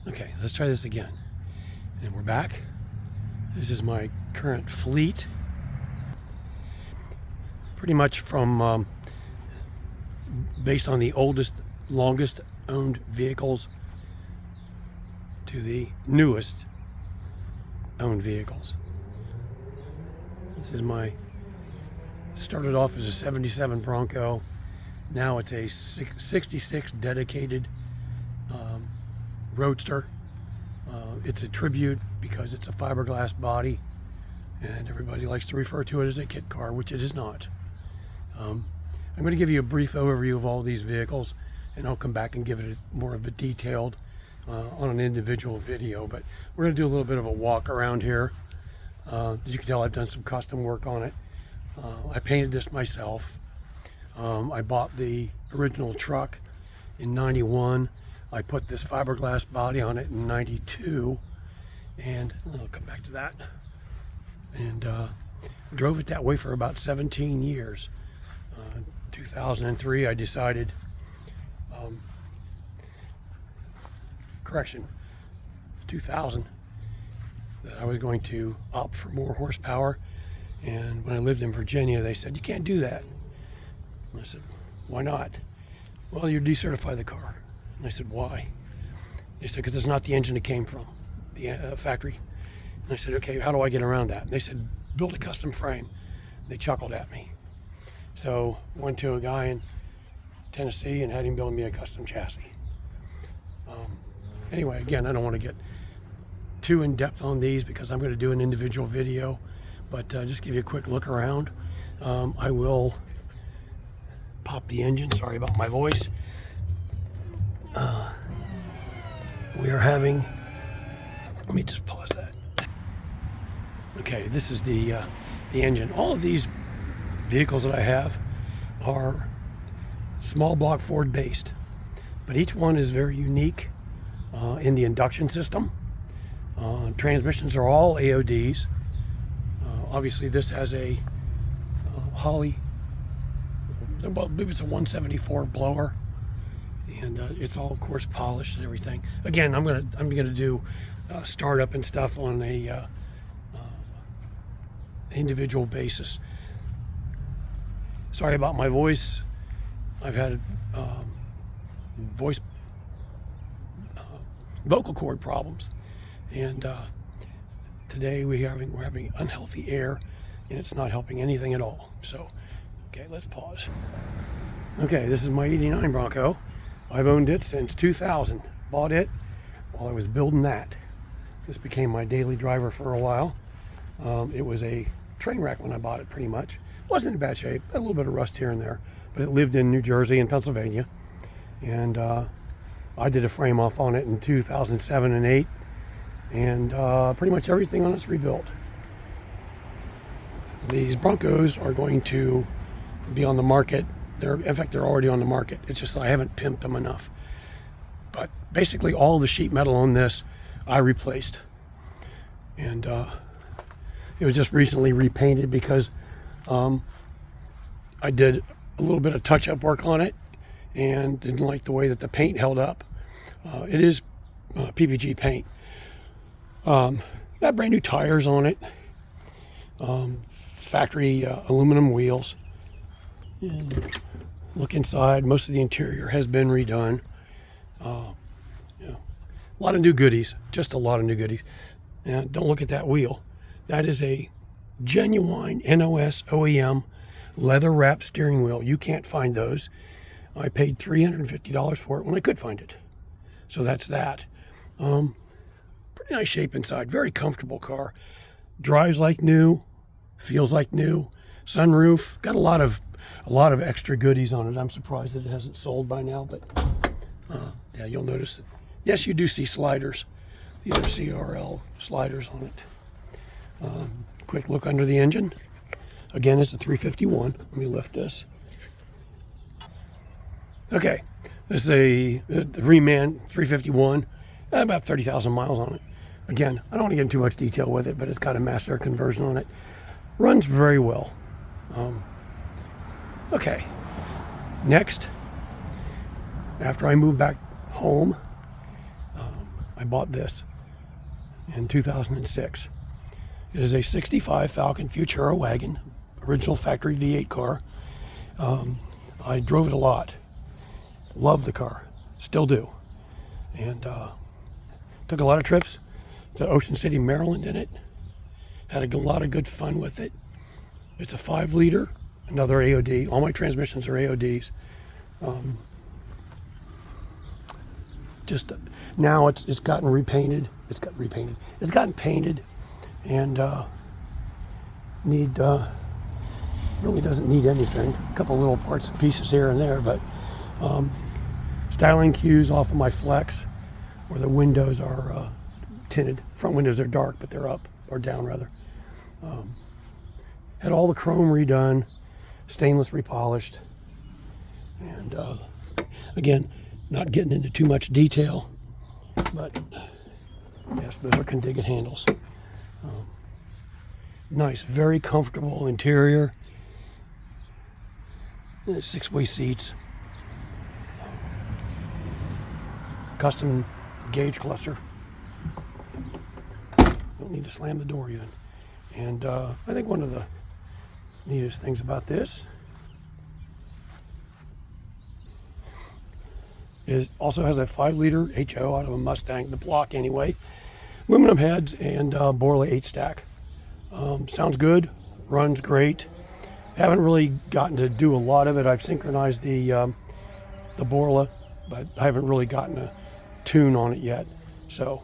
Okay, let's try this again. And we're back. This is my current fleet. Pretty much from, based on the oldest, longest owned vehicles to the newest owned vehicles. This is my, started off as a 77 Bronco. Now it's a 66 dedicated Roadster. It's a Tribute because it's a fiberglass body, and everybody likes to refer to it as a kit car, which it is not. I'm going to give you a brief overview of all these vehicles, and I'll come back and give it more of a detailed on an individual video. But we're going to do a little bit of a walk around here. As you can tell, I've done some custom work on it. I painted this myself. I bought the original truck in '91. I put this fiberglass body on it in '92, and I'll come back to that. And drove it that way for about 17 years. 2003, I decided, 2000, that I was going to opt for more horsepower. And when I lived in Virginia, they said, you can't do that. And I said, why not? Well, you decertify the car. And I said, why? They said, because it's not the engine it came from, the factory. And I said, okay, how do I get around that? And they said, build a custom frame. They chuckled at me. So went to a guy in Tennessee and had him build me a custom chassis. Anyway, again, I don't want to get too in depth on these because I'm going to do an individual video, but just give you a quick look around. I will pop the engine. Sorry about my voice. We are having, let me just pause that. Okay, this is the engine. All of these vehicles that I have are small block Ford based, but each one is very unique in the induction system. Transmissions are all AODs. Obviously this has a Holley, well, I believe it's a 174 blower, and it's all of course polished and everything. Again, I'm gonna do startup and stuff on a individual basis. Sorry about my voice. I've had vocal cord problems, and today we're having unhealthy air, and it's not helping anything at all. So, okay, let's pause. Okay, this is my '89 Bronco. I've owned it since 2000. Bought it while I was building that. This became my daily driver for a while. It was a train wreck when I bought it, pretty much. Wasn't in bad shape, a little bit of rust here and there, but it lived in New Jersey and Pennsylvania. And I did a frame off on it in 2007 and 8, and pretty much everything on it's rebuilt. These Broncos are going to be on the market. In fact, they're already on the market. It's just that I haven't pimped them enough. But basically all the sheet metal on this I replaced. And it was just recently repainted because I did a little bit of touch-up work on it and didn't like the way that the paint held up. It is PPG paint. Got brand new tires on it. Factory aluminum wheels. And look inside. Most of the interior has been redone. A lot of new goodies. Just a lot of new goodies. And don't look at that wheel. That is a genuine NOS OEM leather wrapped steering wheel. You can't find those. I paid $350 for it when I could find it. So that's that. Pretty nice shape inside. Very comfortable car. Drives like new. Feels like new. Sunroof. Got a lot of extra goodies on it. I'm surprised that it hasn't sold by now, but yeah, you'll notice that. Yes, you do see sliders. These are CRL sliders on it. Quick look under the engine. Again, it's a 351. Let me lift this. Okay, this is a reman 351, about 30,000 miles on it. Again, I don't want to get into too much detail with it, but it's got a master conversion on it. Runs very well. Okay, next, after I moved back home, I bought this in 2006. It is a 65 Falcon Futura wagon, original factory V8 car. I drove it a lot. Loved the car, still do. And took a lot of trips to Ocean City, Maryland in it. Had a lot of good fun with it. It's a 5-liter, another AOD. All my transmissions are AODs. Just now it's gotten repainted. It's gotten painted, and really doesn't need anything. A couple little parts and pieces here and there, but styling cues off of my Flex, where the windows are tinted. Front windows are dark, but they're up, or down rather. Had all the chrome redone, stainless repolished, and again, not getting into too much detail, but yes, those are Condigan handles. Nice, very comfortable interior. 6-way seats. Custom gauge cluster. Don't need to slam the door even. And I think one of the neatest things about this is also has a 5-liter HO out of a Mustang, the block anyway. Aluminum heads and Borla 8-stack. Sounds good, runs great. Haven't really gotten to do a lot of it. I've synchronized the Borla, but I haven't really gotten a tune on it yet. So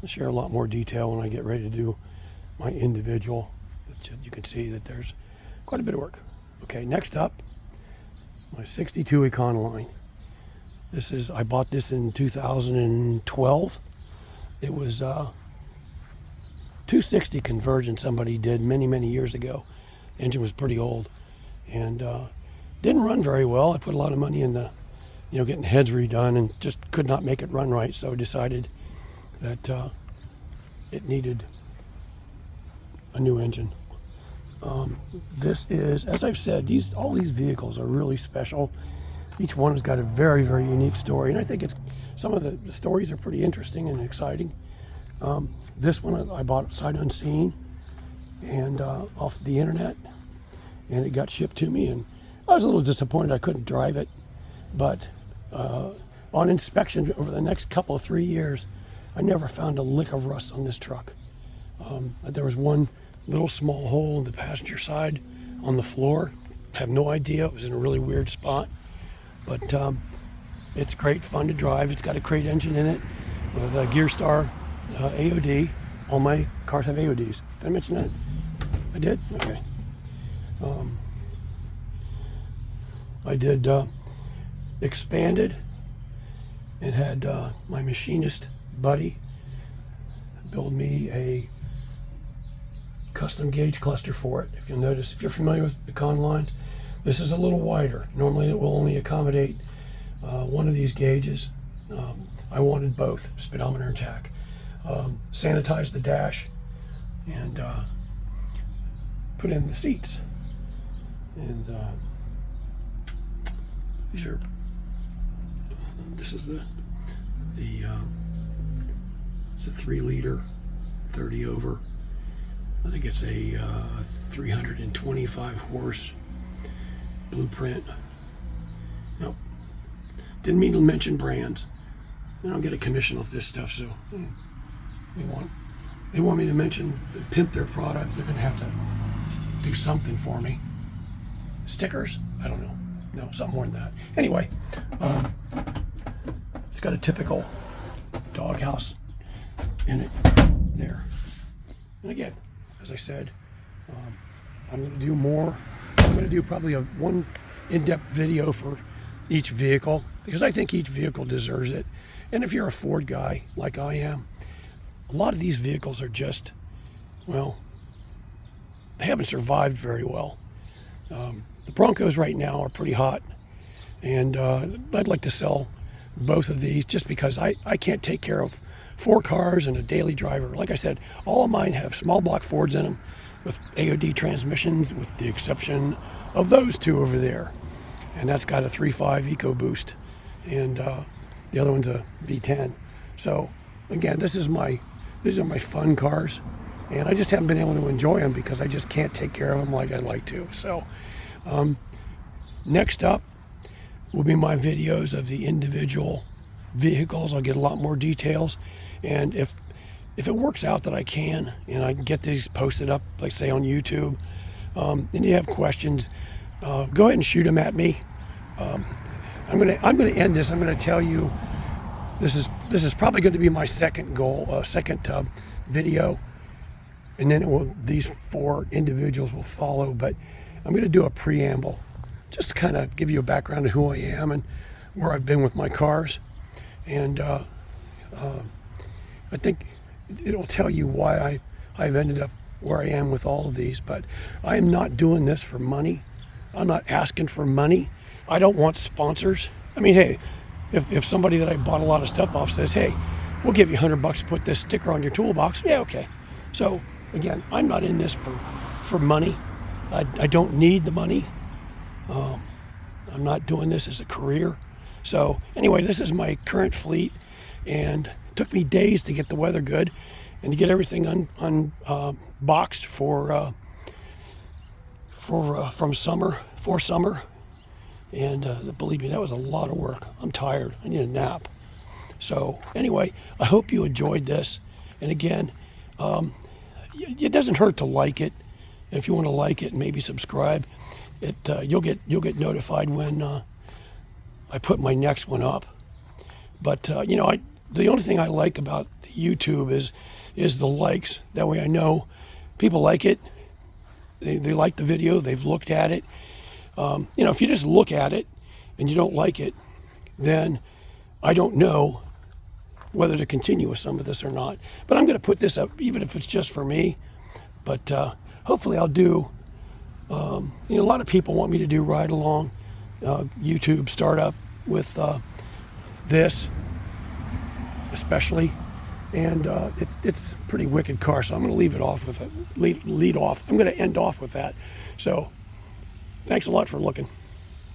I'll share a lot more detail when I get ready to do my individual. You can see that there's quite a bit of work. Okay, next up, my 62 Econoline. I bought this in 2012. It was 260 conversion somebody did many years ago. The engine was pretty old and didn't run very well. I put a lot of money in getting heads redone and just could not make it run right. So I decided that it needed a new engine. This is, as I've said, all these vehicles are really special. Each one has got a very unique story, and I think some of the stories are pretty interesting and exciting. This one I bought sight unseen and off the internet, and it got shipped to me, and I was a little disappointed I couldn't drive it, but on inspection over the next 3 years, I never found a lick of rust on this truck. There was one little small hole in the passenger side on the floor. I have no idea. It was in a really weird spot. But it's great fun to drive. It's got a crate engine in it with a Gearstar AOD. All my cars have AODs. Did I mention that? I did? Okay. I did expanded and had my machinist buddy build me a custom gauge cluster for it. If you'll notice, if you're familiar with Econolines, this is a little wider. Normally it will only accommodate one of these gauges. I wanted both, speedometer and tach. Sanitized the dash and put in the seats. And this is it's a 3-liter, 30 over. I think it's a 325 horse Blueprint. Nope. Didn't mean to mention brands. I don't get a commission off this stuff, so they want me to pimp their product. They're gonna have to do something for me. Stickers? I don't know. No, something more than that. Anyway, it's got a typical doghouse in it there. And again, as I said, I'm going to do more. I'm going to do probably one in-depth video for each vehicle because I think each vehicle deserves it. And if you're a Ford guy like I am, a lot of these vehicles are just, well, they haven't survived very well. The Broncos right now are pretty hot, and I'd like to sell both of these just because I can't take care of 4 cars and a daily driver. Like I said, all of mine have small block Fords in them with AOD transmissions, with the exception of those two over there. And that's got a 3.5 EcoBoost, and the other one's a V10. So again, these are my fun cars, and I just haven't been able to enjoy them because I just can't take care of them like I'd like to. So next up will be my videos of the individual vehicles. I'll get a lot more details, and if it works out that I can, and I can get these posted up, like say on YouTube, and you have questions, go ahead and shoot them at me. I'm gonna end this. I'm gonna tell you this is probably going to be my second video, and then these 4 individuals will follow. But I'm going to do a preamble, just to kind of give you a background of who I am and where I've been with my cars, and I think it'll tell you why I've ended up where I am with all of these. But I am not doing this for money. I'm not asking for money. I don't want sponsors. I mean, hey, if somebody that I bought a lot of stuff off says, hey, we'll give you $100 to put this sticker on your toolbox, yeah, okay. So again, I'm not in this for money. I don't need the money. I'm not doing this as a career. So anyway, this is my current fleet, and it took me days to get the weather good and to get everything unboxed for summer. And believe me, that was a lot of work. I'm tired. I need a nap. So anyway, I hope you enjoyed this. And again, it doesn't hurt to like it. If you want to like it, maybe subscribe. You'll get notified when I put my next one up. But the only thing I like about YouTube is the likes. That way I know people like it. They like the video. They've looked at it. If you just look at it and you don't like it, then I don't know whether to continue with some of this or not. But I'm going to put this up, even if it's just for me. But hopefully I'll do, a lot of people want me to do ride along YouTube startup with this, especially. And it's a pretty wicked car, so I'm going to leave it off with lead off. I'm going to end off with that. So thanks a lot for looking.